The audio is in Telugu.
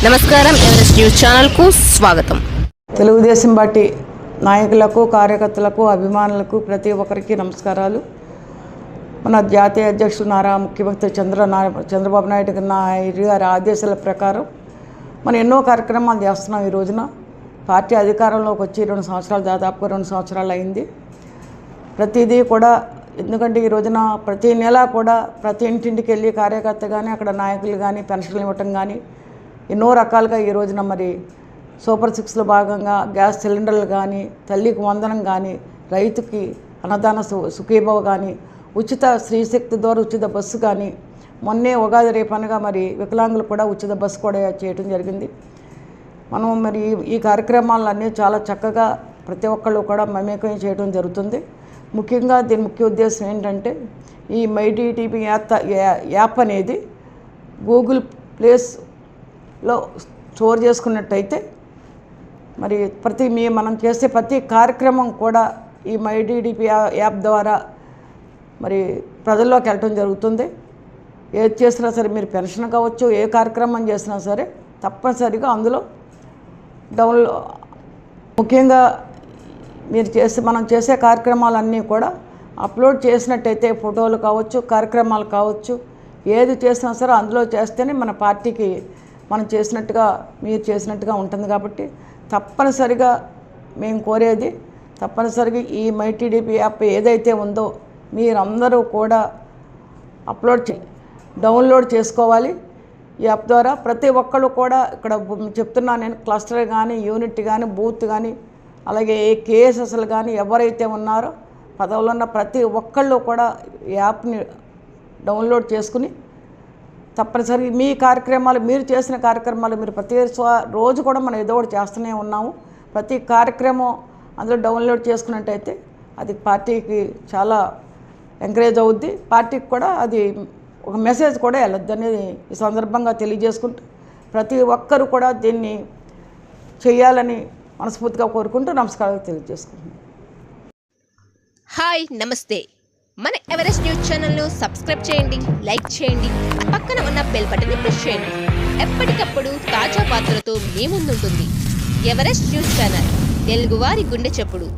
నమస్కారం, ఎవరెస్ట్ న్యూస్ ఛానల్కు స్వాగతం. తెలుగుదేశం పార్టీ నాయకులకు, కార్యకర్తలకు, అభిమానులకు ప్రతి ఒక్కరికి నమస్కారాలు. మన జాతీయ అధ్యక్షుడు ముఖ్యమంత్రి చంద్రబాబు నాయుడు గారి ఆదేశాల ప్రకారం మనం ఎన్నో కార్యక్రమాలు చేస్తున్నాం. ఈ రోజున పార్టీ అధికారంలోకి వచ్చి 2 సంవత్సరాలు, దాదాపుగా 2 సంవత్సరాలు అయింది. ప్రతిదీ కూడా, ఎందుకంటే ఈ రోజున ప్రతి నెల కూడా ప్రతి ఇంటింటికి వెళ్ళి కార్యకర్త కానీ, అక్కడ నాయకులు కానీ పెన్షన్లు ఇవ్వటం కానీ ఎన్నో రకాలుగా ఈ రోజున మరి సూపర్ 6లో భాగంగా గ్యాస్ సిలిండర్లు కానీ, తల్లికి వందనం కానీ, రైతుకి అన్నదాన సుఖీభవ కానీ, ఉచిత స్త్రీశక్తి ద్వారా ఉచిత బస్సు కానీ, మొన్నే ఉగాది రేపనగా మరి వికలాంగులు కూడా ఉచిత బస్సు కూడా చేయడం జరిగింది. మనం మరి ఈ కార్యక్రమాలన్నీ చాలా చక్కగా ప్రతి ఒక్కళ్ళు కూడా మమేకం చేయడం జరుగుతుంది. ముఖ్యంగా దీని ముఖ్య ఉద్దేశం ఏంటంటే, ఈ మైటీటీపీ యాప్ అనేది గూగుల్ ప్లేస్లో స్టోర్ చేసుకున్నట్టయితే మరి మనం చేసే ప్రతి కార్యక్రమం కూడా ఈ మైటీటీపీ యాప్ ద్వారా మరి ప్రజల్లోకి వెళ్ళటం జరుగుతుంది. ఏది చేసినా సరే, మీరు పెన్షన్ కావచ్చు, ఏ కార్యక్రమం చేసినా సరే తప్పనిసరిగా అందులో ముఖ్యంగా మనం చేసే కార్యక్రమాలన్నీ కూడా అప్లోడ్ చేసినట్టయితే, ఫోటోలు కావచ్చు, కార్యక్రమాలు కావచ్చు, ఏది చేసినా సరే అందులో చేస్తేనే మన పార్టీకి మనం చేసినట్టుగా, మీరు చేసినట్టుగా ఉంటుంది. కాబట్టి తప్పనిసరిగా మేము కోరేది, తప్పనిసరిగా ఈ మైటీడీపీ యాప్ ఏదైతే ఉందో మీరందరూ కూడా డౌన్లోడ్ చేసుకోవాలి. ఈ యాప్ ద్వారా ప్రతి ఒక్కళ్ళు కూడా, ఇక్కడ చెప్తున్నాను నేను, క్లస్టర్ కానీ, యూనిట్ కానీ, బూత్ కానీ, అలాగే కేఎస్ఎస్లు కానీ ఎవరైతే ఉన్నారో పదవులు ఉన్న ప్రతి ఒక్కళ్ళు కూడా యాప్ని డౌన్లోడ్ చేసుకుని తప్పనిసరిగా మీ కార్యక్రమాలు, మీరు చేసిన కార్యక్రమాలు, మీరు ప్రతి రోజు కూడా మనం ఏదో ఒకటి చేస్తూనే ఉన్నాము. ప్రతి కార్యక్రమం అందులో డౌన్లోడ్ చేసుకున్నట్టయితే అది పార్టీకి చాలా ఎంకరేజ్ అవుద్ది. పార్టీకి కూడా అది ఒక మెసేజ్ కూడా వెళ్ళొద్దు అనేది ఈ సందర్భంగా తెలియజేసుకుంటూ, ప్రతి ఒక్కరూ కూడా దీన్ని చేయాలని మనస్ఫూర్తిగా కోరుకుంటూ నమస్కారాలు తెలియజేసుకుంటున్నాను. హాయ్, నమస్తే. మన ఎవరెస్ట్ న్యూస్ ఛానల్ను సబ్స్క్రైబ్ చేయండి, లైక్ చేయండి, పక్కన ఉన్న బెల్ బటన్ని ప్రెస్ చేయండి. ఎప్పటికప్పుడు తాజా వార్తలతో మీ ముందుంటుంది ఎవరెస్ట్ న్యూస్ ఛానల్, తెలుగువారి గుండె చప్పుడు.